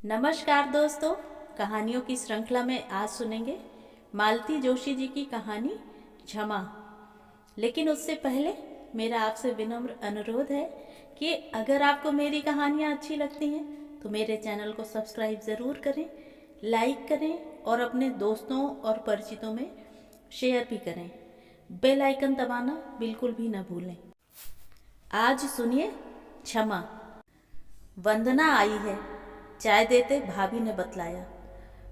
नमस्कार दोस्तों, कहानियों की श्रृंखला में आज सुनेंगे मालती जोशी जी की कहानी क्षमा। लेकिन उससे पहले मेरा आपसे विनम्र अनुरोध है कि अगर आपको मेरी कहानियाँ अच्छी लगती हैं तो मेरे चैनल को सब्सक्राइब ज़रूर करें, लाइक करें और अपने दोस्तों और परिचितों में शेयर भी करें। बेल आइकन दबाना बिल्कुल भी न भूलें। आज सुनिए क्षमा। वंदना आई है, चाय देते भाभी ने बतलाया।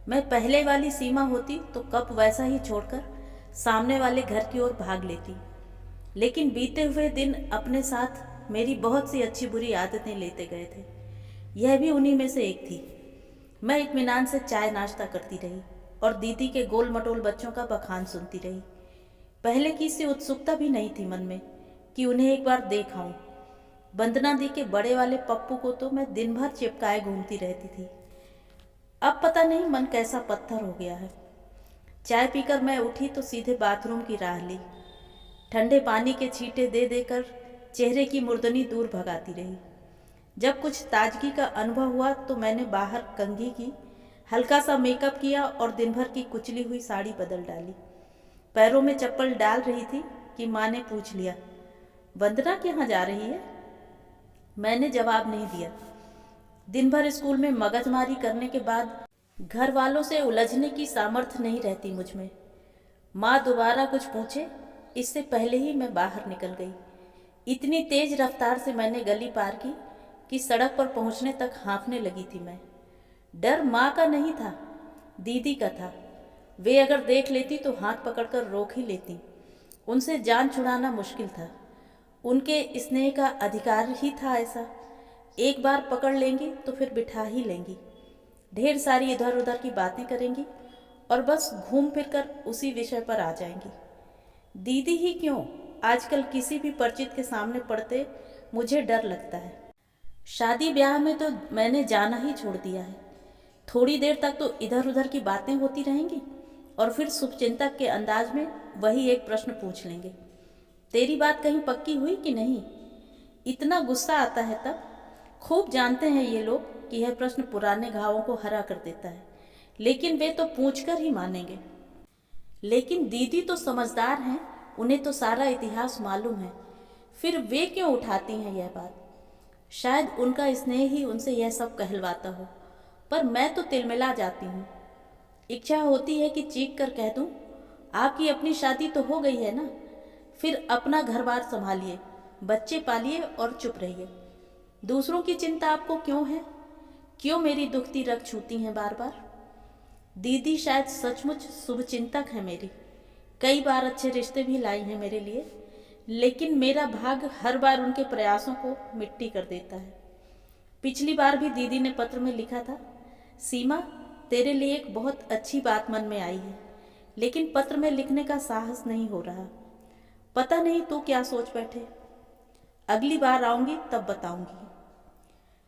मैं पहले वाली सीमा होती तो कप वैसा ही छोड़कर सामने वाले घर की ओर भाग लेती, लेकिन बीते हुए दिन अपने साथ मेरी बहुत सी अच्छी बुरी आदतें लेते गए थे। यह भी उन्हीं में से एक थी। मैं इत्मीनान से चाय नाश्ता करती रही और दीदी के गोल मटोल बच्चों का बखान सुनती रही। पहले की सी उत्सुकता भी नहीं थी मन में कि उन्हें एक बार देख आऊं। वंदना दी के बड़े वाले पप्पू को तो मैं दिन भर चिपकाए घूमती रहती थी। अब पता नहीं मन कैसा पत्थर हो गया है। चाय पीकर मैं उठी तो सीधे बाथरूम की राह ली। ठंडे पानी के छींटे दे देकर चेहरे की मुर्दनी दूर भगाती रही। जब कुछ ताजगी का अनुभव हुआ तो मैंने बाहर कंघी की, हल्का सा मेकअप किया और दिन भर की कुचली हुई साड़ी बदल डाली। पैरों में चप्पल डाल रही थी कि माँ ने पूछ लिया, वंदना कहाँ जा रही है? मैंने जवाब नहीं दिया। दिन भर स्कूल में मगजमारी करने के बाद घर वालों से उलझने की सामर्थ्य नहीं रहती मुझ में। माँ दोबारा कुछ पूछे इससे पहले ही मैं बाहर निकल गई। इतनी तेज रफ्तार से मैंने गली पार की कि सड़क पर पहुंचने तक हाँफने लगी थी मैं। डर माँ का नहीं था, दीदी का था। वे अगर देख लेती तो हाथ पकड़कर रोक ही लेती। उनसे जान छुड़ाना मुश्किल था। उनके स्नेह का अधिकार ही था ऐसा। एक बार पकड़ लेंगी तो फिर बिठा ही लेंगी। ढेर सारी इधर उधर की बातें करेंगी और बस घूम फिर कर उसी विषय पर आ जाएंगी। दीदी ही क्यों, आजकल किसी भी परिचित के सामने पड़ते मुझे डर लगता है। शादी ब्याह में तो मैंने जाना ही छोड़ दिया है। थोड़ी देर तक तो इधर उधर की बातें होती रहेंगी और फिर शुभचिंतक के अंदाज में वही एक प्रश्न पूछ लेंगे, तेरी बात कहीं पक्की हुई कि नहीं? इतना गुस्सा आता है तब। खूब जानते हैं ये लोग कि यह प्रश्न पुराने घावों को हरा कर देता है, लेकिन वे तो पूछकर ही मानेंगे। लेकिन दीदी तो समझदार हैं, उन्हें तो सारा इतिहास मालूम है। फिर वे क्यों उठाती हैं यह बात? शायद उनका स्नेह ही उनसे यह सब कहलवाता हो, पर मैं तो तिलमिला जाती हूँ। इच्छा होती है कि चीख कर कह दूँ, आपकी अपनी शादी तो हो गई है ना, फिर अपना घर बार संभालिए, बच्चे पालिए और चुप रहिए। दूसरों की चिंता आपको क्यों है? क्यों मेरी दुखती रग छूती हैं बार बार? दीदी शायद सचमुच शुभचिंतक है मेरी। कई बार अच्छे रिश्ते भी लाई हैं मेरे लिए, लेकिन मेरा भाग्य हर बार उनके प्रयासों को मिट्टी कर देता है। पिछली बार भी दीदी ने पत्र में लिखा था, सीमा तेरे लिए एक बहुत अच्छी बात मन में आई है, लेकिन पत्र में लिखने का साहस नहीं हो रहा। पता नहीं तू क्या सोच बैठे। अगली बार आऊंगी तब बताऊंगी।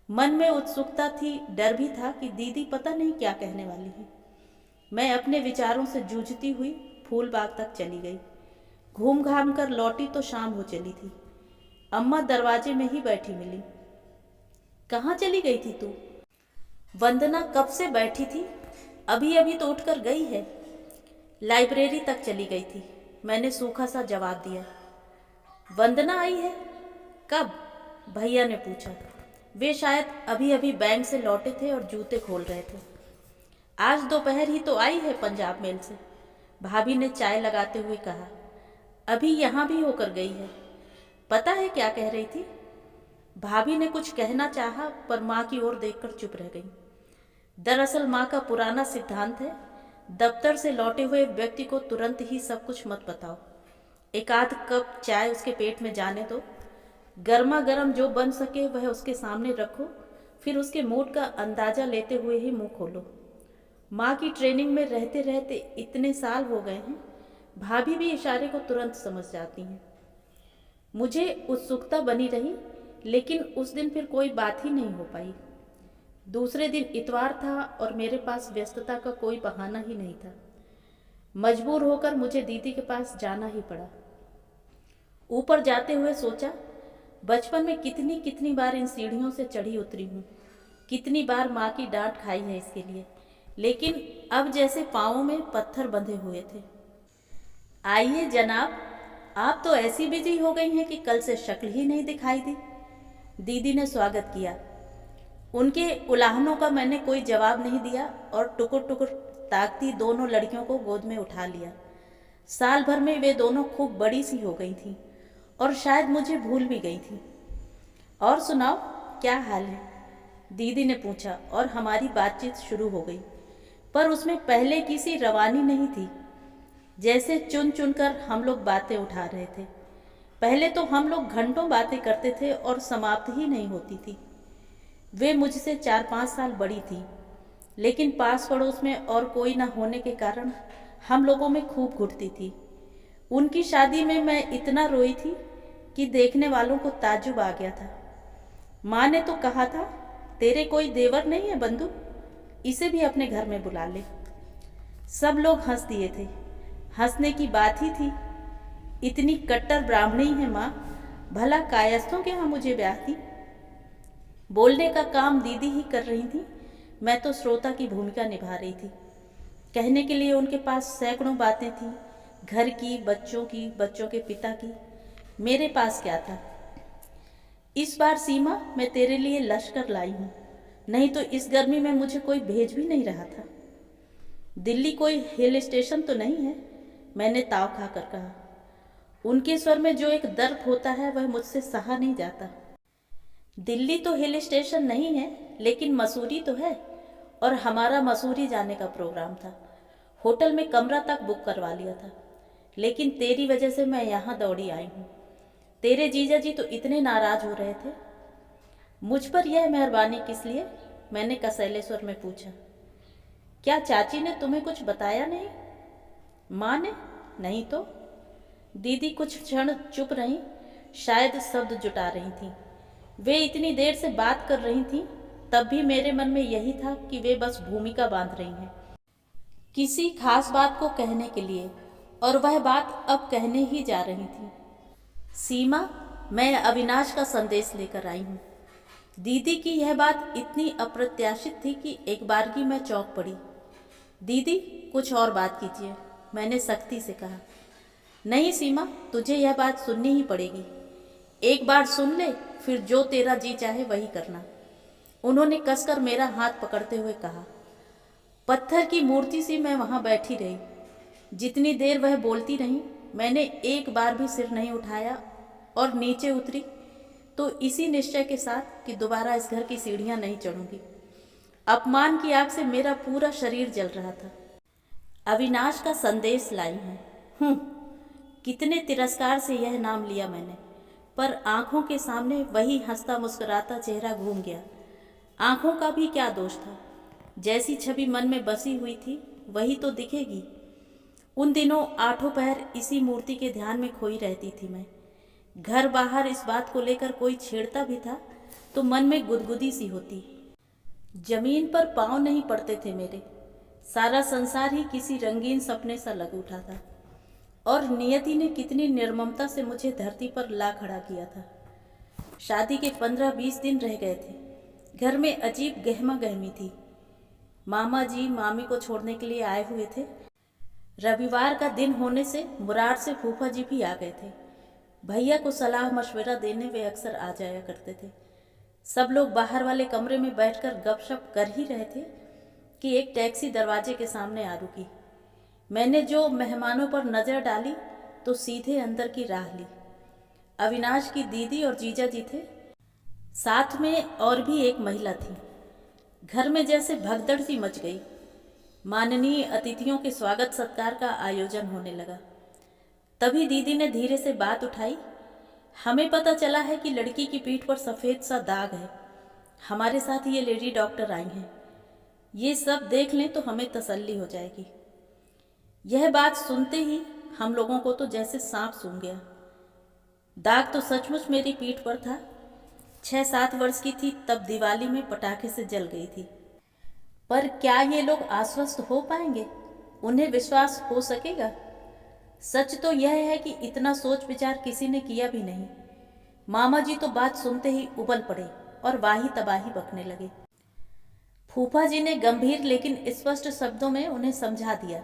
मन में उत्सुकता थी, डर भी था कि दीदी पता नहीं क्या कहने वाली है। मैं अपने विचारों से जूझती हुई फूल बाग तक चली गई। घूम घाम कर लौटी तो शाम हो चली थी। अम्मा दरवाजे में ही बैठी मिली। कहाँ चली गई थी तू? वंदना कब से बैठी थी, अभी अभी तो उठकर गई है। लाइब्रेरी तक चली गई थी, मैंने सूखा सा जवाब दिया। वंदना आई है? कब? भैया ने पूछा। वे शायद अभी अभी बैंक से लौटे थे और जूते खोल रहे थे। आज दोपहर ही तो आई है पंजाब मेल से, भाभी ने चाय लगाते हुए कहा। अभी यहाँ भी होकर गई है। पता है क्या कह रही थी? भाभी ने कुछ कहना चाहा पर माँ की ओर देखकर चुप रह गई। दरअसल माँ का पुराना सिद्धांत है, दफ्तर से लौटे हुए व्यक्ति को तुरंत ही सब कुछ मत बताओ। एक आध कप चाय उसके पेट में जाने दो, गर्मा गर्म जो बन सके वह उसके सामने रखो, फिर उसके मूड का अंदाजा लेते हुए ही मुंह खोलो। माँ की ट्रेनिंग में रहते रहते इतने साल हो गए हैं, भाभी भी इशारे को तुरंत समझ जाती हैं। मुझे उत्सुकता बनी रही, लेकिन उस दिन फिर कोई बात ही नहीं हो पाई। दूसरे दिन इतवार था और मेरे पास व्यस्तता का कोई बहाना ही नहीं था। मजबूर होकर मुझे दीदी के पास जाना ही पड़ा। ऊपर जाते हुए सोचा, बचपन में कितनी कितनी बार इन सीढ़ियों से चढ़ी उतरी हूँ, कितनी बार माँ की डांट खाई है इसके लिए, लेकिन अब जैसे पाँवों में पत्थर बंधे हुए थे। आइए जनाब, आप तो ऐसी बिजी हो गई हैं कि कल से शक्ल ही नहीं दिखाई दी। दीदी ने स्वागत किया। उनके उलाहनों का मैंने कोई जवाब नहीं दिया और टुकुर टुकुर ताकती दोनों लड़कियों को गोद में उठा लिया। साल भर में वे दोनों खूब बड़ी सी हो गई थीं और शायद मुझे भूल भी गई थीं। और सुनाओ, क्या हाल है? दीदी ने पूछा और हमारी बातचीत शुरू हो गई, पर उसमें पहले की सी रवानी नहीं थी। जैसे चुन चुन कर हम लोग बातें उठा रहे थे। पहले तो हम लोग घंटों बातें करते थे और समाप्त ही नहीं होती थी। वे मुझसे 4-5 साल बड़ी थी, लेकिन पास पड़ोस में और कोई न होने के कारण हम लोगों में खूब घुटती थी। उनकी शादी में मैं इतना रोई थी कि देखने वालों को ताज्जुब आ गया था। माँ ने तो कहा था, तेरे कोई देवर नहीं है बंधु, इसे भी अपने घर में बुला ले। सब लोग हंस दिए थे। हंसने की बात ही थी। इतनी कट्टर ब्राह्मणी है माँ, भला कायस्थों के यहाँ मुझे ब्याहती। बोलने का काम दीदी ही कर रही थी, मैं तो श्रोता की भूमिका निभा रही थी। कहने के लिए उनके पास सैकड़ों बातें थीं, घर की, बच्चों की, बच्चों के पिता की। मेरे पास क्या था? इस बार सीमा, मैं तेरे लिए लश्कर लाई हूँ, नहीं तो इस गर्मी में मुझे कोई भेज भी नहीं रहा था। दिल्ली कोई हिल स्टेशन तो नहीं है, मैंने ताव खाकर कहा। उनके स्वर में जो एक दर्द होता है वह मुझसे सहा नहीं जाता। दिल्ली तो हिल स्टेशन नहीं है, लेकिन मसूरी तो है, और हमारा मसूरी जाने का प्रोग्राम था। होटल में कमरा तक बुक करवा लिया था, लेकिन तेरी वजह से मैं यहाँ दौड़ी आई हूँ। तेरे जीजा जी तो इतने नाराज हो रहे थे। मुझ पर यह मेहरबानी किस लिए? मैंने कसैले स्वर में पूछा। क्या चाची ने तुम्हें कुछ बताया नहीं? माँ ने? नहीं तो। दीदी कुछ क्षण चुप रहीं, शायद शब्द जुटा रही थीं। वे इतनी देर से बात कर रही थीं, तब भी मेरे मन में यही था कि वे बस भूमिका बांध रही हैं किसी खास बात को कहने के लिए, और वह बात अब कहने ही जा रही थी। सीमा, मैं अविनाश का संदेश लेकर आई हूँ। दीदी की यह बात इतनी अप्रत्याशित थी कि एक बारगी मैं चौंक पड़ी। दीदी, कुछ और बात कीजिए, मैंने सख्ती से कहा। नहीं सीमा, तुझे यह बात सुननी ही पड़ेगी। एक बार सुन ले, फिर जो तेरा जी चाहे वही करना। उन्होंने कसकर मेरा हाथ पकड़ते हुए कहा। पत्थर की मूर्ति सी मैं वहाँ बैठी रही। जितनी देर वह बोलती रही, मैंने एक बार भी सिर नहीं उठाया और नीचे उतरी तो इसी निश्चय के साथ कि दोबारा इस घर की सीढ़ियाँ नहीं चढ़ूंगी। अपमान की आग से मेरा पूरा शरीर जल रहा था। अविनाश का संदेश लाई हूँ। कितने तिरस्कार से यह नाम लिया मैंने, पर आंखों के सामने वही हंसता मुस्कुराता चेहरा घूम गया। आंखों का भी क्या दोष था? जैसी छवि मन में बसी हुई थी वही तो दिखेगी। उन दिनों आठों पहर इसी मूर्ति के ध्यान में खोई रहती थी मैं। घर बाहर इस बात को लेकर कोई छेड़ता भी था तो मन में गुदगुदी सी होती। जमीन पर पांव नहीं पड़ते थे मेरे। सारा संसार ही किसी रंगीन सपने सा लग उठा था, और नियति ने कितनी निर्ममता से मुझे धरती पर ला खड़ा किया था। शादी के 15-20 दिन रह गए थे। घर में अजीब गहमा गहमी थी। मामा जी मामी को छोड़ने के लिए आए हुए थे। रविवार का दिन होने से मुरार से फूफा जी भी आ गए थे। भैया को सलाह मशवरा देने वे अक्सर आ जाया करते थे। सब लोग बाहर वाले कमरे में बैठकर गपशप कर ही रहे थे कि एक टैक्सी दरवाजे के सामने आ रुकी। मैंने जो मेहमानों पर नज़र डाली तो सीधे अंदर की राह ली। अविनाश की दीदी और जीजा जी थे, साथ में और भी एक महिला थी। घर में जैसे भगदड़ सी मच गई। माननीय अतिथियों के स्वागत सत्कार का आयोजन होने लगा। तभी दीदी ने धीरे से बात उठाई। हमें पता चला है कि लड़की की पीठ पर सफ़ेद सा दाग है। हमारे साथ ये लेडी डॉक्टर आई हैं। ये सब देख लें तो हमें तसल्ली हो जाएगी। यह बात सुनते ही हम लोगों को तो जैसे सांप सूंघ गया। दाग तो सचमुच मेरी पीठ पर था। 6-7 वर्ष की थी तब दिवाली में पटाखे से जल गई थी। पर क्या ये लोग आश्वस्त हो पाएंगे? उन्हें विश्वास हो सकेगा? सच तो यह है कि इतना सोच विचार किसी ने किया भी नहीं। मामा जी तो बात सुनते ही उबल पड़े और वाही तबाही बकने लगे। फूफा जी ने गंभीर लेकिन स्पष्ट शब्दों में उन्हें समझा दिया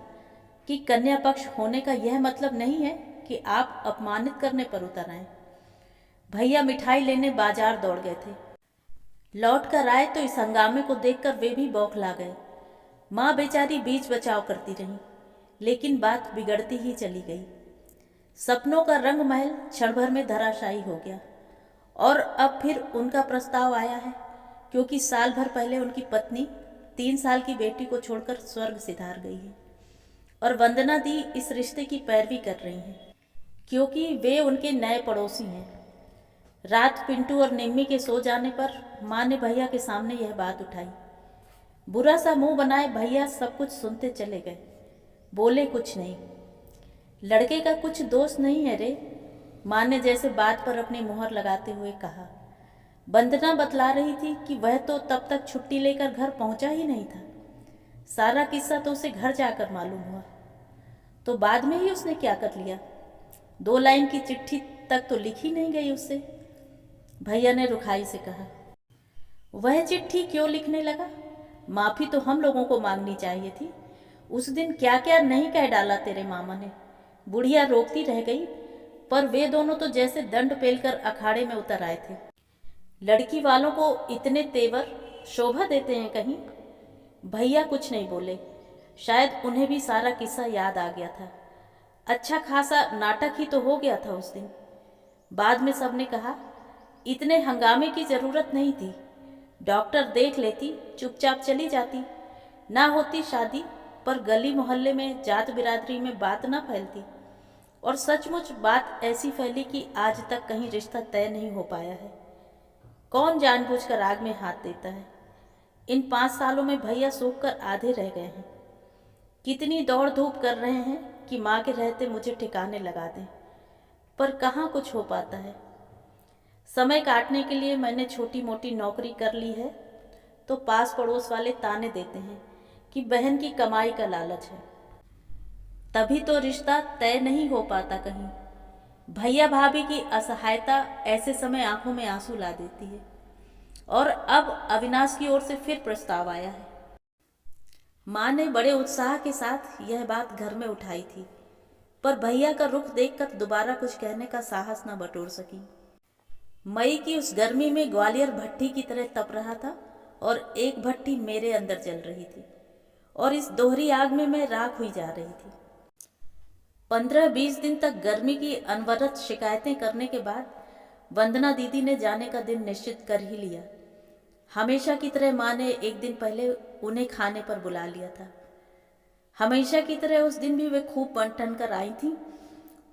कि कन्या पक्ष होने का यह मतलब नहीं है कि आप अपमानित करने पर उतर आए। भैया मिठाई लेने बाजार दौड़ गए थे। लौट कर आए तो इस हंगामे को देखकर वे भी बौखला गए। माँ बेचारी बीच बचाव करती रही, लेकिन बात बिगड़ती ही चली गई। सपनों का रंग महल क्षण भर में धराशायी हो गया। और अब फिर उनका प्रस्ताव आया है, क्योंकि साल भर पहले उनकी पत्नी 3 साल की बेटी को छोड़कर स्वर्ग सिधार गई है। और वंदना दी इस रिश्ते की पैरवी कर रही हैं, क्योंकि वे उनके नए पड़ोसी हैं। रात पिंटू और निम्मी के सो जाने पर माँ ने भैया के सामने यह बात उठाई। बुरा सा मुंह बनाए भैया सब कुछ सुनते चले गए, बोले कुछ नहीं। लड़के का कुछ दोष नहीं है रे, माँ ने जैसे बात पर अपनी मुहर लगाते हुए कहा। वंदना बतला रही थी कि वह तो तब तक छुट्टी लेकर घर पहुंचा ही नहीं था। सारा किस्सा तो उसे घर जाकर मालूम हुआ। तो बाद में ही उसने क्या कर लिया? 2 लाइन की चिट्ठी तक तो लिखी नहीं गई उससे, भैया ने रुखाई से कहा। वह चिट्ठी क्यों लिखने लगा? माफी तो हम लोगों को मांगनी चाहिए थी। उस दिन क्या क्या नहीं कह डाला तेरे मामा ने। बुढ़िया रोकती रह गई, पर वे दोनों तो जैसे दंड पेलकर अखाड़े में उतर आए थे। लड़की वालों को इतने तेवर शोभा देते हैं कहीं? भैया कुछ नहीं बोले। शायद उन्हें भी सारा किस्सा याद आ गया था। अच्छा खासा नाटक ही तो हो गया था उस दिन। बाद में सबने कहा इतने हंगामे की जरूरत नहीं थी। डॉक्टर देख लेती, चुपचाप चली जाती। ना होती शादी, पर गली मोहल्ले में जात बिरादरी में बात ना फैलती। और सचमुच बात ऐसी फैली कि आज तक कहीं रिश्ता तय नहीं हो पाया है। कौन जानबूझकर आग में हाथ देता है? इन 5 सालों में भैया सूख कर आधे रह गए हैं। कितनी दौड़ धूप कर रहे हैं कि माँ के रहते मुझे ठिकाने लगा दें, पर कहाँ कुछ हो पाता है। समय काटने के लिए मैंने छोटी मोटी नौकरी कर ली है, तो पास पड़ोस वाले ताने देते हैं कि बहन की कमाई का लालच है। तभी तो रिश्ता तय नहीं हो पाता कहीं। भैया भाभी की असहायता ऐसे समय आंखों में आंसू ला देती है। और अब अविनाश की ओर से फिर प्रस्ताव आया है। माँ ने बड़े उत्साह के साथ यह बात घर में उठाई थी, पर भैया का रुख देखकर दोबारा कुछ कहने का साहस न बटोर सकी। मई की उस गर्मी में ग्वालियर भट्टी की तरह तप रहा था और एक भट्टी मेरे अंदर जल रही थी, और इस दोहरी आग में मैं राख हुई जा रही थी। 15-20 दिन तक गर्मी की अनवरत शिकायतें करने के बाद वंदना दीदी ने जाने का दिन निश्चित कर ही लिया। हमेशा की तरह माँ ने एक दिन पहले उन्हें खाने पर बुला लिया था। हमेशा की तरह उस दिन भी वे खूब बन ठन कर आई थीं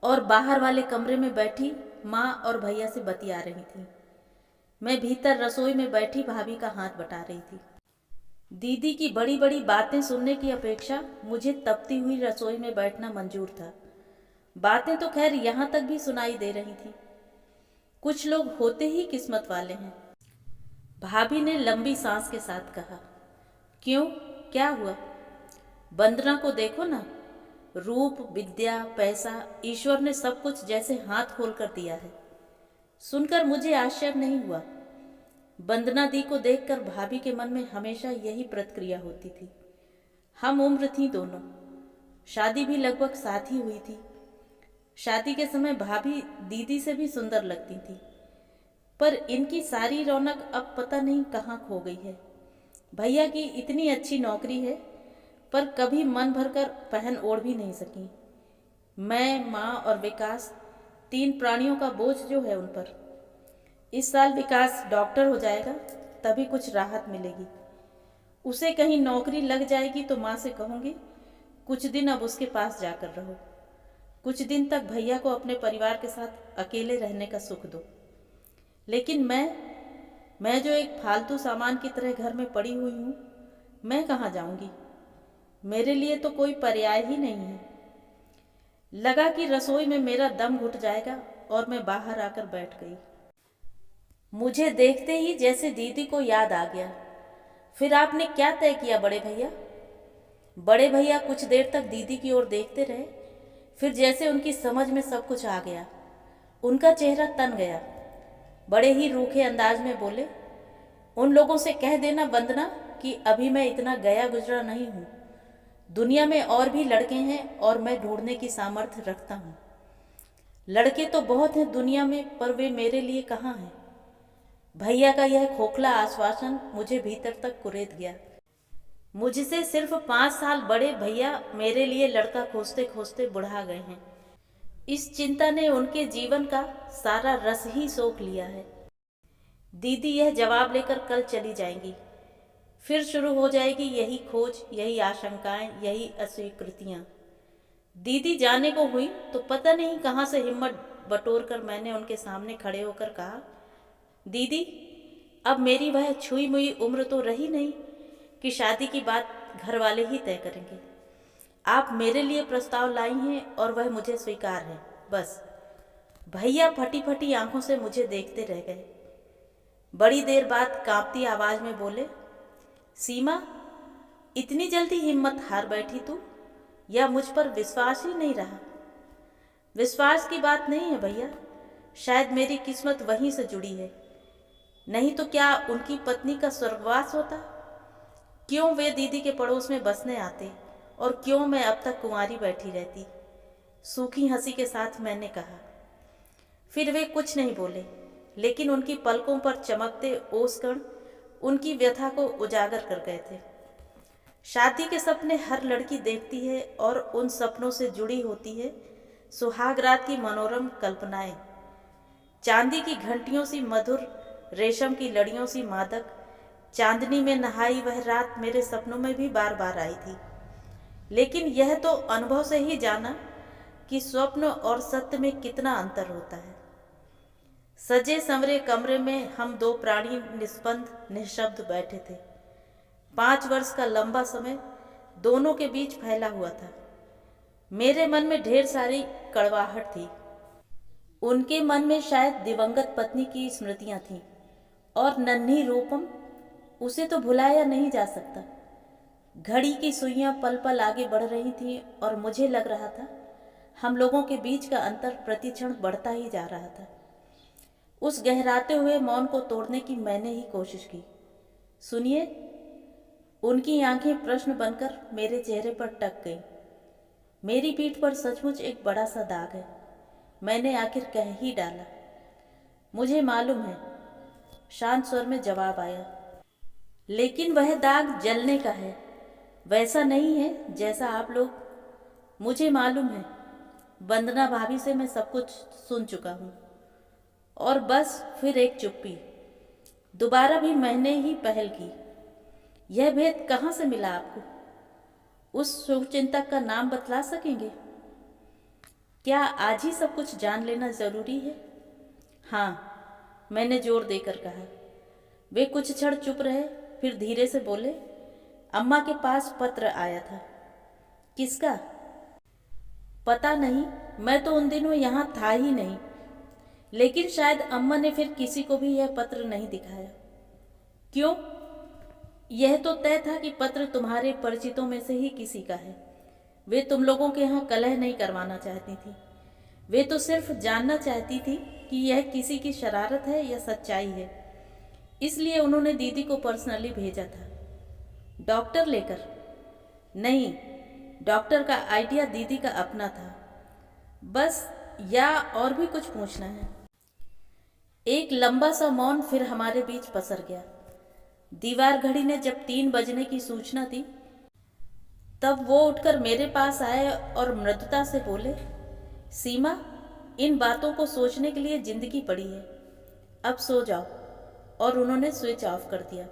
और बाहर वाले कमरे में बैठी माँ और भैया से बतिया रही थी। मैं भीतर रसोई में बैठी भाभी का हाथ बटा रही थी। दीदी की बड़ी बड़ी बातें सुनने की अपेक्षा मुझे तपती हुई रसोई में बैठना मंजूर था। बातें तो खैर यहाँ तक भी सुनाई दे रही थी। कुछ लोग होते ही किस्मत वाले हैं। भाभी ने लंबी सांस के साथ कहा। क्यों, क्या हुआ? वंदना को देखो ना, रूप, विद्या, पैसा, ईश्वर ने सब कुछ जैसे हाथ खोल कर दिया है। सुनकर मुझे आश्चर्य नहीं हुआ। वंदना दी को देखकर भाभी के मन में हमेशा यही प्रतिक्रिया होती थी। हम उम्र थी दोनों, शादी भी लगभग साथ ही हुई थी। शादी के समय भाभी दीदी से भी सुंदर लगती थी, पर इनकी सारी रौनक अब पता नहीं कहाँ खो गई है। भैया की इतनी अच्छी नौकरी है, पर कभी मन भरकर पहन ओढ़ भी नहीं सकी। मैं, माँ और विकास, 3 प्राणियों का बोझ जो है उन पर। इस साल विकास डॉक्टर हो जाएगा, तभी कुछ राहत मिलेगी। उसे कहीं नौकरी लग जाएगी तो माँ से कहूँगी कुछ दिन अब उसके पास जाकर रहो। कुछ दिन तक भैया को अपने परिवार के साथ अकेले रहने का सुख दो। लेकिन मैं जो एक फालतू सामान की तरह घर में पड़ी हुई हूँ, मैं कहाँ जाऊँगी? मेरे लिए तो कोई पर्याय ही नहीं है। लगा कि रसोई में मेरा दम घुट जाएगा और मैं बाहर आकर बैठ गई। मुझे देखते ही जैसे दीदी को याद आ गया। फिर आपने क्या तय किया बड़े भैया? बड़े भैया कुछ देर तक दीदी की ओर देखते रहे, फिर जैसे उनकी समझ में सब कुछ आ गया, उनका चेहरा तन गया। बड़े ही रूखे अंदाज में बोले, उन लोगों से कह देना वंदना कि अभी मैं इतना गया गुजरा नहीं हूँ। दुनिया में और भी लड़के हैं और मैं ढूंढने की सामर्थ्य रखता हूँ। लड़के तो बहुत हैं दुनिया में, पर वे मेरे लिए कहाँ हैं। भैया का यह खोखला आश्वासन मुझे भीतर तक कुरेद गया। मुझसे सिर्फ 5 साल बड़े भैया मेरे लिए लड़का खोजते खोजते बुढ़ा गए हैं। इस चिंता ने उनके जीवन का सारा रस ही सोख लिया है। दीदी यह जवाब लेकर कल चली जाएंगी। फिर शुरू हो जाएगी यही खोज, यही आशंकाएं, यही अस्वीकृतियां। दीदी जाने को हुई तो पता नहीं कहाँ से हिम्मत बटोर कर मैंने उनके सामने खड़े होकर कहा, दीदी अब मेरी वह छुई मुई उम्र तो रही नहीं कि शादी की बात घर वाले ही तय करेंगे। आप मेरे लिए प्रस्ताव लाई हैं और वह मुझे स्वीकार है, बस। भैया फटी फटी आंखों से मुझे देखते रह गए। बड़ी देर बाद कांपती आवाज में बोले, सीमा इतनी जल्दी हिम्मत हार बैठी तू, या मुझ पर विश्वास ही नहीं रहा? विश्वास की बात नहीं है भैया, शायद मेरी किस्मत वहीं से जुड़ी है। नहीं तो क्या उनकी पत्नी का स्वर्गवास होता? क्यों वे दीदी के पड़ोस में बसने आते और क्यों मैं अब तक कुंवारी बैठी रहती? सूखी हंसी के साथ मैंने कहा। फिर वे कुछ नहीं बोले, लेकिन उनकी पलकों पर चमकते ओसकण उनकी व्यथा को उजागर कर गए थे। शादी के सपने हर लड़की देखती है और उन सपनों से जुड़ी होती है सुहाग रात की मनोरम कल्पनाएं। चांदी की घंटियों सी मधुर, रेशम की लड़ियों सी मादक, चांदनी में नहाई वह रात मेरे सपनों में भी बार बार आई थी। लेकिन यह तो अनुभव से ही जाना कि स्वप्न और सत्य में कितना अंतर होता है। सजे संवरे कमरे में हम दो प्राणी निस्पंद निःशब्द बैठे थे। 5 वर्ष का लंबा समय दोनों के बीच फैला हुआ था। मेरे मन में ढेर सारी कड़वाहट थी। उनके मन में शायद दिवंगत पत्नी की स्मृतियां थीं और नन्ही रूपम, उसे तो भुलाया नहीं जा सकता। घड़ी की सुइयां पल पल आगे बढ़ रही थीं और मुझे लग रहा था हम लोगों के बीच का अंतर प्रतिक्षण बढ़ता ही जा रहा था। उस गहराते हुए मौन को तोड़ने की मैंने ही कोशिश की। सुनिए। उनकी आंखें प्रश्न बनकर मेरे चेहरे पर टक गईं। मेरी पीठ पर सचमुच एक बड़ा सा दाग है। मैंने आखिर कह ही डाला, मुझे मालूम है। शांत स्वर में जवाब आया, लेकिन वह दाग जलने का है, वैसा नहीं है जैसा आप लोग। मुझे मालूम है। वंदना भाभी से मैं सब कुछ सुन चुका हूँ। और बस फिर एक चुप्पी। दोबारा भी मैंने ही पहल की। यह भेद कहाँ से मिला आपको? उस शुभचिंतक का नाम बतला सकेंगे? क्या आज ही सब कुछ जान लेना जरूरी है? हाँ, मैंने जोर देकर कहा। वे कुछ क्षण चुप रहे, फिर धीरे से बोले, अम्मा के पास पत्र आया था। किसका? पता नहीं, मैं तो उन दिनों यहाँ था ही नहीं। लेकिन शायद अम्मा ने फिर किसी को भी यह पत्र नहीं दिखाया। क्यों? यह तो तय था कि पत्र तुम्हारे परिचितों में से ही किसी का है। वे तुम लोगों के यहाँ कलह नहीं करवाना चाहती थी। वे तो सिर्फ जानना चाहती थी कि यह किसी की शरारत है या सच्चाई है। इसलिए उन्होंने दीदी को पर्सनली भेजा था। डॉक्टर लेकर? नहीं, डॉक्टर का आइडिया दीदी का अपना था। बस, या और भी कुछ पूछना है? एक लंबा सा मौन फिर हमारे बीच पसर गया। दीवार घड़ी ने जब 3 बजने की सूचना दी, तब वो उठकर मेरे पास आए और मृदुता से बोले, सीमा, इन बातों को सोचने के लिए जिंदगी पड़ी है, अब सो जाओ। और उन्होंने स्विच ऑफ कर दिया।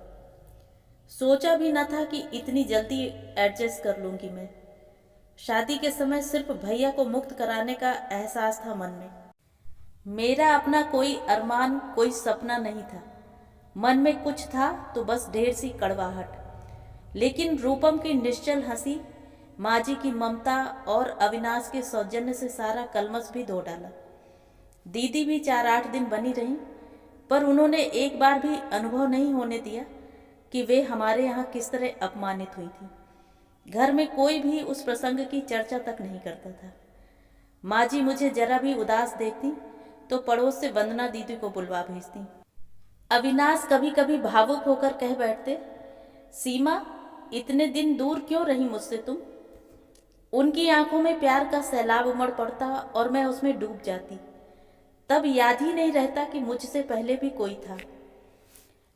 सोचा भी न था कि इतनी जल्दी एडजस्ट कर लूंगी मैं। शादी के समय सिर्फ भैया को मुक्त कराने का एहसास था मन में। मेरा अपना कोई अरमान, कोई सपना नहीं था। मन में कुछ था तो बस ढेर सी कड़वाहट। लेकिन रूपम की निश्चल हंसी, माँ जी की ममता और अविनाश के सौजन्य से सारा कलमश भी धो डाला। दीदी भी 4-8 दिन बनी रहीं, पर उन्होंने एक बार भी अनुभव नहीं होने दिया कि वे हमारे यहाँ किस तरह अपमानित हुई थी। घर में कोई भी उस प्रसंग की चर्चा तक नहीं करता था। माँ जी मुझे जरा भी उदास देखती तो पड़ोस से वंदना दीदी को बुलवा भेजती। अविनाश कभी कभी भावुक होकर कह बैठते, सीमा, इतने दिन दूर क्यों रही मुझसे तुम? उनकी आंखों में प्यार का सैलाब उमड़ पड़ता और मैं उसमें डूब जाती। तब याद ही नहीं रहता कि मुझसे पहले भी कोई था।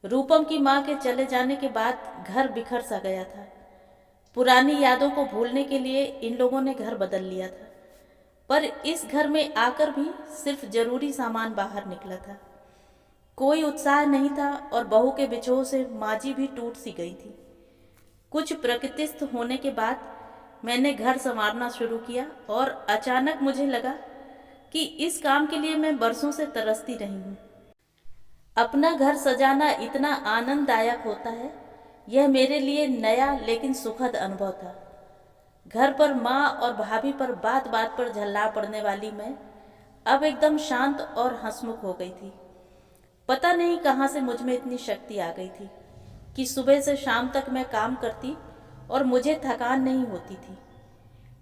रूपम की माँ के चले जाने के बाद घर बिखर सा गया था। पुरानी यादों को भूलने के लिए इन लोगों ने घर बदल लिया था, पर इस घर में आकर भी सिर्फ जरूरी सामान बाहर निकला था। कोई उत्साह नहीं था और बहू के बिछोह से माजी भी टूट सी गई थी। कुछ प्रकृतिस्थ होने के बाद मैंने घर संवारना शुरू किया और अचानक मुझे लगा कि इस काम के लिए मैं बरसों से तरसती रही हूँ। अपना घर सजाना इतना आनंददायक होता है, यह मेरे लिए नया लेकिन सुखद अनुभव था। घर पर माँ और भाभी पर बात बात पर झल्ला पड़ने वाली मैं अब एकदम शांत और हंसमुख हो गई थी। पता नहीं कहाँ से मुझ में इतनी शक्ति आ गई थी कि सुबह से शाम तक मैं काम करती और मुझे थकान नहीं होती थी।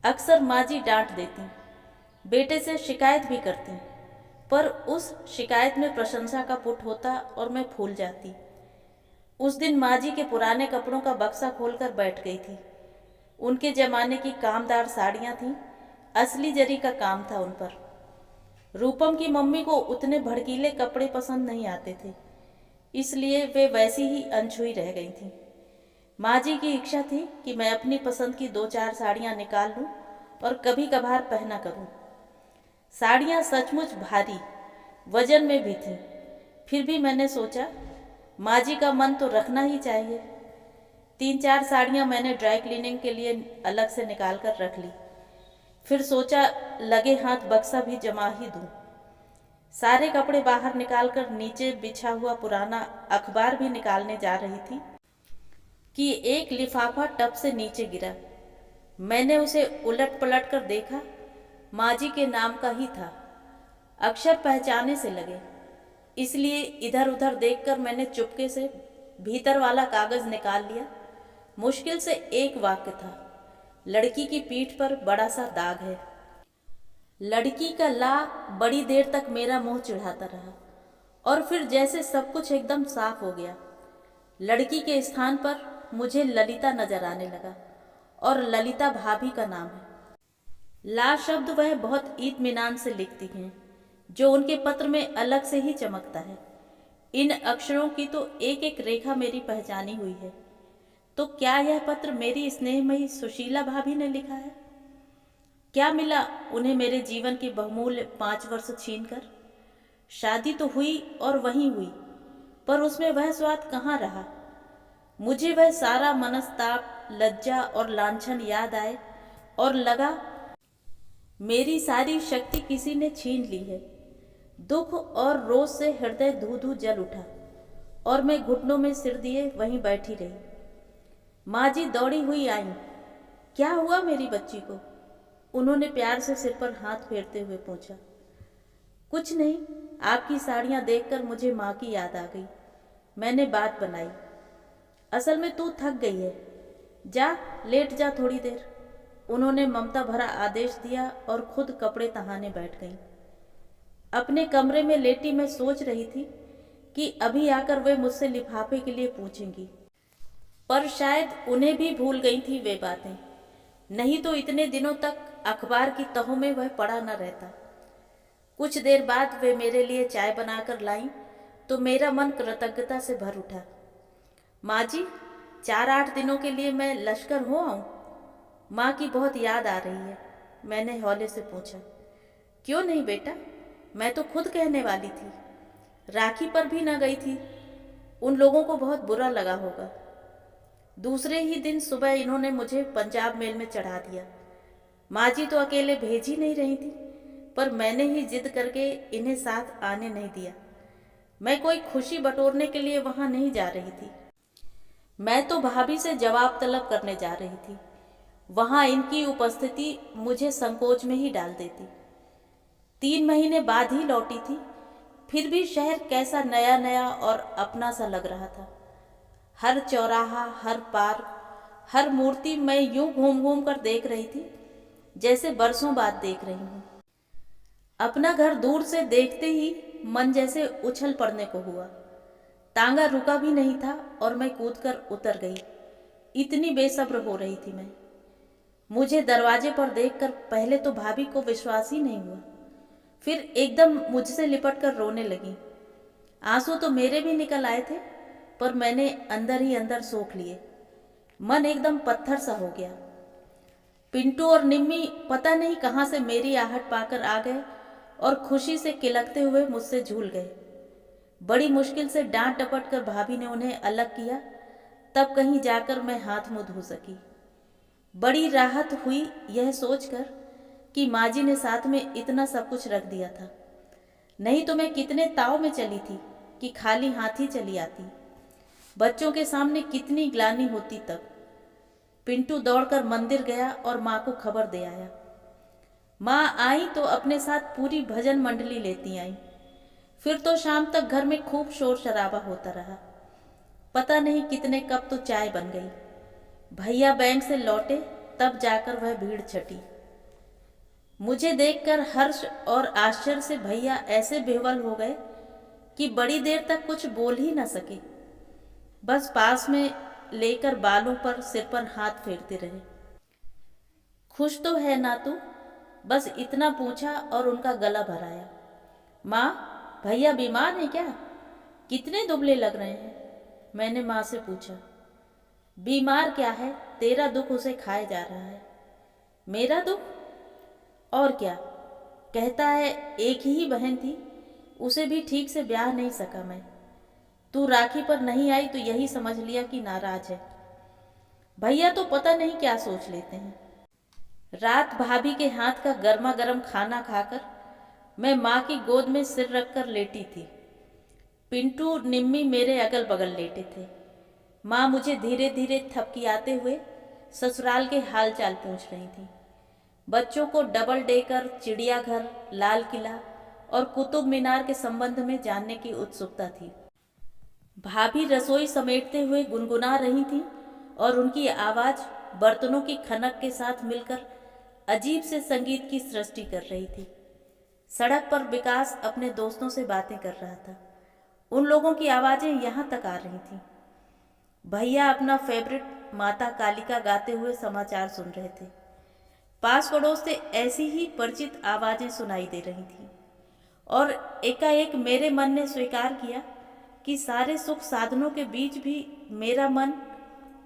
अक्सर माँ जी डांट देती, बेटे से शिकायत भी करती, पर उस शिकायत में प्रशंसा का पुट होता और मैं फूल जाती। उस दिन माँ जी के पुराने कपड़ों का बक्सा खोलकर बैठ गई थी। उनके जमाने की कामदार साड़ियाँ थीं, असली जरी का काम था उन पर। रूपम की मम्मी को उतने भड़कीले कपड़े पसंद नहीं आते थे, इसलिए वे वैसी ही अनछुई रह गई थीं। माँ जी की इच्छा थी कि मैं अपनी पसंद की 2-4 साड़ियाँ निकाल लूँ और कभी कभार पहना करूँ। साड़ियाँ सचमुच भारी वजन में भी थीं, फिर भी मैंने सोचा माँ जी का मन तो रखना ही चाहिए। 3-4 साड़ियाँ मैंने ड्राई क्लीनिंग के लिए अलग से निकाल कर रख ली। फिर सोचा लगे हाथ बक्सा भी जमा ही दूँ। सारे कपड़े बाहर निकालकर नीचे बिछा हुआ पुराना अखबार भी निकालने जा रही थी कि एक लिफाफा टब से नीचे गिरा। मैंने उसे उलट पलट कर देखा, माँ जी के नाम का ही था। अक्षर पहचाने से लगे, इसलिए इधर उधर देखकर मैंने चुपके से भीतर वाला कागज निकाल लिया। मुश्किल से एक वाक्य था, लड़की की पीठ पर बड़ा सा दाग है। लड़की का ला बड़ी देर तक मेरा मुंह चिढ़ाता रहा और फिर जैसे सब कुछ एकदम साफ हो गया। लड़की के स्थान पर मुझे ललिता नजर आने लगा और ललिता भाभी का नाम है। ला शब्द वह बहुत इत्मीनान से लिखती हैं, जो उनके पत्र में अलग से ही चमकता है। इन अक्षरों की तो एक एक रेखा मेरी पहचानी हुई है। तो क्या यह पत्र मेरी स्नेहमयी सुशीला भाभी ने लिखा है? क्या मिला उन्हें मेरे जीवन के बहुमूल्य 5 वर्ष छीनकर? शादी तो हुई और वहीं हुई, पर उसमें वह स्वाद कहाँ रहा। मुझे वह सारा मनस्ताप, लज्जा और लांछन याद आए और लगा मेरी सारी शक्ति किसी ने छीन ली है। दुख और रोष से हृदय धू धू जल उठा और मैं घुटनों में सिर दिए वहीं बैठी रही। माँ जी दौड़ी हुई आई। क्या हुआ मेरी बच्ची को? उन्होंने प्यार से सिर पर हाथ फेरते हुए पूछा। कुछ नहीं, आपकी साड़ियाँ देखकर मुझे माँ की याद आ गई। मैंने बात बनाई, असल में तू थक गई है, जा लेट जा थोड़ी देर। उन्होंने ममता भरा आदेश दिया और खुद कपड़े तहाने बैठ गईं। अपने कमरे में लेटी मैं सोच रही थी कि अभी आकर वे मुझसे लिफाफे के लिए पूछेंगी, पर शायद उन्हें भी भूल गई थी वे बातें, नहीं तो इतने दिनों तक अखबार की तहों में वह पड़ा न रहता। कुछ देर बाद वे मेरे लिए चाय बनाकर लाईं तो मेरा मन कृतज्ञता से भर उठा। माँ जी, 4-8 दिनों के लिए मैं लश्कर हो आऊं? माँ की बहुत याद आ रही है, मैंने हौले से पूछा। क्यों नहीं बेटा, मैं तो खुद कहने वाली थी। राखी पर भी न गई थी, उन लोगों को बहुत बुरा लगा होगा। दूसरे ही दिन सुबह इन्होंने मुझे पंजाब मेल में चढ़ा दिया। माँ जी तो अकेले भेज ही नहीं रही थी, पर मैंने ही जिद करके इन्हें साथ आने नहीं दिया। मैं कोई खुशी बटोरने के लिए वहां नहीं जा रही थी, मैं तो भाभी से जवाब तलब करने जा रही थी। वहां इनकी उपस्थिति मुझे संकोच में ही डाल देती। 3 महीने बाद ही लौटी थी, फिर भी शहर कैसा नया नया और अपना सा लग रहा था। हर चौराहा, हर पार्क, हर मूर्ति मैं यूं घूम घूम कर देख रही थी जैसे बरसों बाद देख रही हूँ। अपना घर दूर से देखते ही मन जैसे उछल पड़ने को हुआ। तांगा रुका भी नहीं था और मैं कूदकर उतर गई। इतनी बेसब्र हो रही थी मैं। मुझे दरवाजे पर देखकर पहले तो भाभी को विश्वास ही नहीं हुआ, फिर एकदम मुझसे लिपट कर रोने लगी। आंसू तो मेरे भी निकल आए थे, पर मैंने अंदर ही अंदर सोख लिए। मन एकदम पत्थर सा हो गया। पिंटू और निम्मी पता नहीं कहाँ से मेरी आहट पाकर आ गए और खुशी से किलकते हुए मुझसे झूल गए। बड़ी मुश्किल से डांट डपट कर भाभी ने उन्हें अलग किया, तब कहीं जाकर मैं हाथ मुंह धो सकी। बड़ी राहत हुई यह सोचकर कि माँ जी ने साथ में इतना सब कुछ रख दिया था, नहीं तो मैं कितने ताव में चली थी कि खाली हाथ ही चली आती। बच्चों के सामने कितनी ग्लानि होती तब। पिंटू दौड़कर मंदिर गया और माँ को खबर दे आया। माँ आई तो अपने साथ पूरी भजन मंडली लेती आई। फिर तो शाम तक घर में खूब शोर शराबा होता रहा। पता नहीं कितने कप तो चाय बन गई। भैया बैंक से लौटे तब जाकर वह भीड़ छटी। मुझे देखकर हर्ष और आश्चर्य से भैया ऐसे बेवल हो गए कि बड़ी देर तक कुछ बोल ही न सके। बस पास में लेकर बालों पर सिर पर हाथ फेरते रहे। खुश तो है ना तू? बस इतना पूछा और उनका गला भराया। माँ, भैया बीमार हैं क्या? कितने दुबले लग रहे हैं? मैंने माँ से पूछा। बीमार क्या है, तेरा दुख उसे खाए जा रहा है। मेरा दुख? और क्या, कहता है एक ही बहन थी, उसे भी ठीक से ब्याह नहीं सका मैं। तू राखी पर नहीं आई तो यही समझ लिया कि नाराज है। भैया तो पता नहीं क्या सोच लेते हैं। रात भाभी के हाथ का गर्मा गर्म खाना खाकर मैं माँ की गोद में सिर रखकर लेटी थी। पिंटू निम्मी मेरे अगल बगल लेटे थे। माँ मुझे धीरे धीरे थपकियाते हुए ससुराल के हाल चाल पूछ रही थी। बच्चों को डबल डेकर, चिड़ियाघर, लाल किला और कुतुब मीनार के संबंध में जानने की उत्सुकता थी। भाभी रसोई समेटते हुए गुनगुना रही थी और उनकी आवाज़ बर्तनों की खनक के साथ मिलकर अजीब से संगीत की सृष्टि कर रही थी। सड़क पर विकास अपने दोस्तों से बातें कर रहा था। उन लोगों की आवाज़ें यहाँ तक आ रही थीं। भैया अपना फेवरेट माता कालिका गाते हुए समाचार सुन रहे थे। पास पड़ोस से ऐसी ही परिचित आवाज़ें सुनाई दे रही थीं और एकाएक मेरे मन ने स्वीकार किया कि सारे सुख साधनों के बीच भी मेरा मन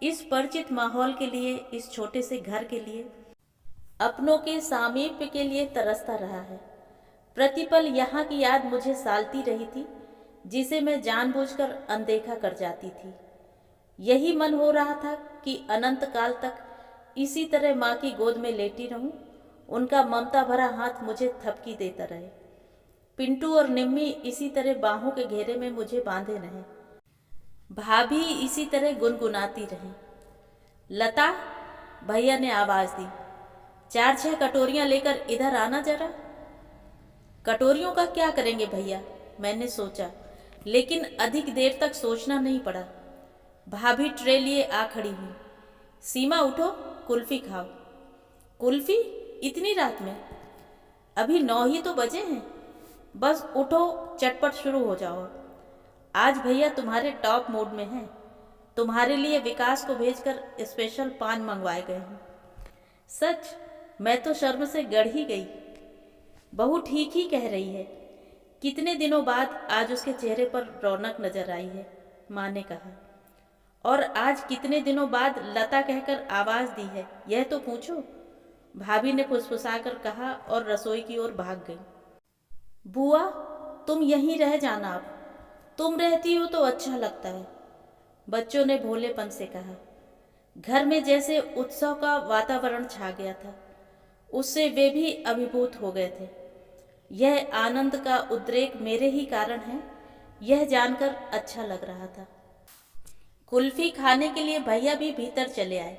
इस परिचित माहौल के लिए, इस छोटे से घर के लिए, अपनों के सामीप्य के लिए तरसता रहा है। प्रतिपल यहाँ की याद मुझे सालती रही थी, जिसे मैं जानबूझकर अनदेखा कर जाती थी। यही मन हो रहा था कि अनंत काल तक इसी तरह माँ की गोद में लेटी रहूं, उनका ममता भरा हाथ मुझे थपकी देता रहे। पिंटू और निम्मी इसी तरह बाहों के घेरे में मुझे बांधे रहें। भाभी इसी तरह गुनगुनाती रहीं। लता, भैया ने आवाज़ दी, 4-6 कटोरियाँ लेकर इधर आना जरा। कटोरियों का क्या करेंगे भैया? मैंने सोचा, लेकिन अधिक देर तक सोचना नहीं पड़ा। भाभी ट्रे लिए आ खड़ी हुई। सीमा उठो, कुल्फी खाओ। कुल्फी? इतनी रात में? अभी 9 ही तो बजे हैं। बस उठो, चटपट शुरू हो जाओ। आज भैया तुम्हारे टॉप मूड में हैं। तुम्हारे लिए विकास को भेजकर स्पेशल पान मंगवाए गए हैं। सच? मैं तो शर्म से गड़ ही गई। बहू ठीक ही कह रही है। कितने दिनों बाद आज उसके चेहरे पर रौनक नजर आई है, माँ ने कहा। और आज कितने दिनों बाद लता कहकर आवाज़ दी है, यह तो पूछो, भाभी ने फुसफुसाकर कहा और रसोई की ओर भाग गई। बुआ, तुम यहीं रह जाना अब। तुम रहती हो तो अच्छा लगता है, बच्चों ने भोलेपन से कहा। घर में जैसे उत्सव का वातावरण छा गया था, उससे वे भी अभिभूत हो गए थे। यह आनंद का उद्रेक मेरे ही कारण है, यह जानकर अच्छा लग रहा था। कुल्फी खाने के लिए भैया भी भीतर चले आए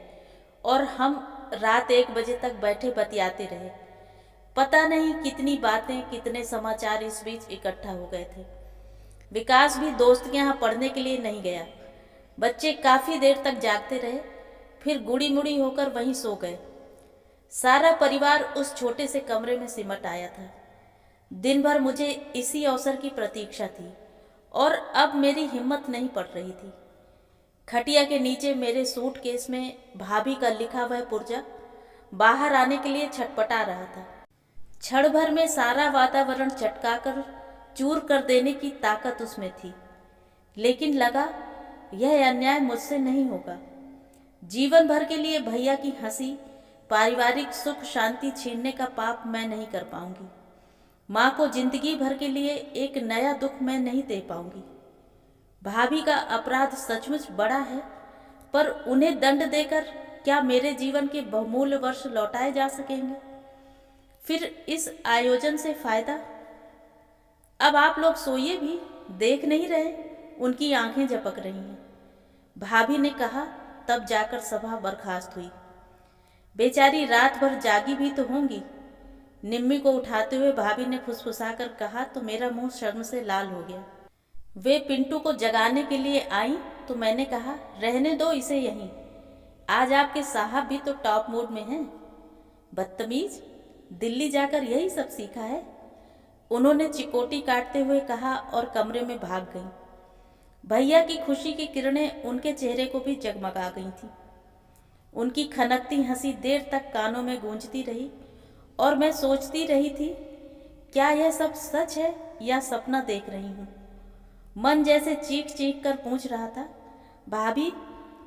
और हम रात 1 बजे तक बैठे बतियाते रहे। पता नहीं कितनी बातें, कितने समाचार इस बीच इकट्ठा हो गए थे। विकास भी दोस्त के यहाँ पढ़ने के लिए नहीं गया। बच्चे काफ़ी देर तक जागते रहे, फिर गुड़ी मुड़ी होकर वहीं सो गए। सारा परिवार उस छोटे से कमरे में सिमट आया था। दिन भर मुझे इसी अवसर की प्रतीक्षा थी और अब मेरी हिम्मत नहीं पड़ रही थी। खटिया के नीचे मेरे सूटकेस में भाभी का लिखा हुआ पुर्जा बाहर आने के लिए छटपटा रहा था। क्षण भर में सारा वातावरण चटकाकर चूर कर देने की ताकत उसमें थी, लेकिन लगा यह अन्याय मुझसे नहीं होगा। जीवन भर के लिए भैया की हंसी, पारिवारिक सुख शांति छीनने का पाप मैं नहीं कर पाऊंगी। माँ को जिंदगी भर के लिए एक नया दुख मैं नहीं दे पाऊंगी। भाभी का अपराध सचमुच बड़ा है, पर उन्हें दंड देकर क्या मेरे जीवन के बहुमूल्य वर्ष लौटाए जा सकेंगे? फिर इस आयोजन से फायदा? अब आप लोग सोइए भी, देख नहीं रहे उनकी आंखें झपक रही हैं, भाभी ने कहा। तब जाकर सभा बर्खास्त हुई। बेचारी रात भर जागी भी तो होंगी। निम्मी को उठाते हुए भाभी ने फुसफुसाकर कहा तो मेरा मुंह शर्म से लाल हो गया। वे पिंटू को जगाने के लिए आई तो मैंने कहा रहने दो इसे यहीं, आज आपके साहब भी तो टॉप मूड में हैं। बदतमीज, दिल्ली जाकर यही सब सीखा है, उन्होंने चिकोटी काटते हुए कहा और कमरे में भाग गई। भैया की खुशी की किरणें उनके चेहरे को भी जगमगा गई थी। उनकी खनकती हंसी देर तक कानों में गूंजती रही और मैं सोचती रही थी क्या यह सब सच है या सपना देख रही हूँ। मन जैसे चीख चीख कर पूछ रहा था, भाभी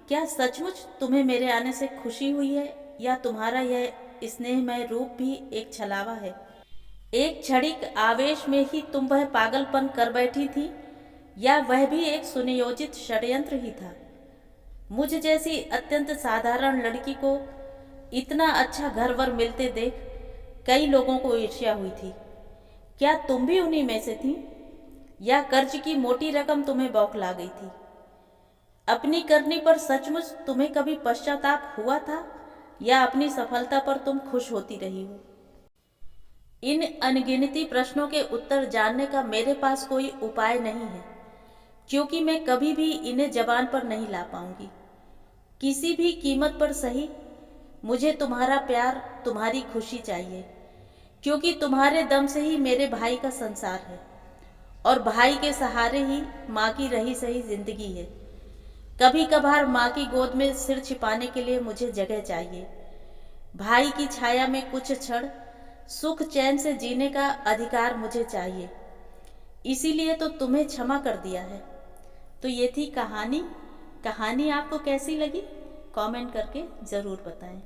क्या सचमुच तुम्हें मेरे आने से खुशी हुई है या तुम्हारा यह स्नेहमय रूप भी एक छलावा है? एक क्षणिक आवेश में ही तुम वह पागलपन कर बैठी थी या वह भी एक सुनियोजित षड्यंत्र ही था? मुझ जैसी अत्यंत साधारण लड़की को इतना अच्छा घर-वर मिलते देख कई लोगों को ईर्ष्या हुई थी। क्या तुम भी उन्हीं में से थी या कर्ज की मोटी रकम तुम्हें बौखला गई थी? अपनी करनी पर सचमुच तुम्हें कभी पश्चाताप हुआ था या अपनी सफलता पर तुम खुश होती रही हो? इन अनगिनती प्रश्नों के उत्तर जानने का मेरे पास कोई उपाय नहीं है, क्योंकि मैं कभी भी इन्हें जबान पर नहीं ला पाऊंगी। किसी भी कीमत पर सही, मुझे तुम्हारा प्यार, तुम्हारी खुशी चाहिए, क्योंकि तुम्हारे दम से ही मेरे भाई का संसार है और भाई के सहारे ही माँ की रही सही जिंदगी है। कभी कभार माँ की गोद में सिर छिपाने के लिए मुझे जगह चाहिए। भाई की छाया में कुछ क्षण सुख चैन से जीने का अधिकार मुझे चाहिए। इसीलिए तो तुम्हें क्षमा कर दिया है। तो ये थी कहानी। कहानी आपको कैसी लगी कमेंट करके ज़रूर बताएं।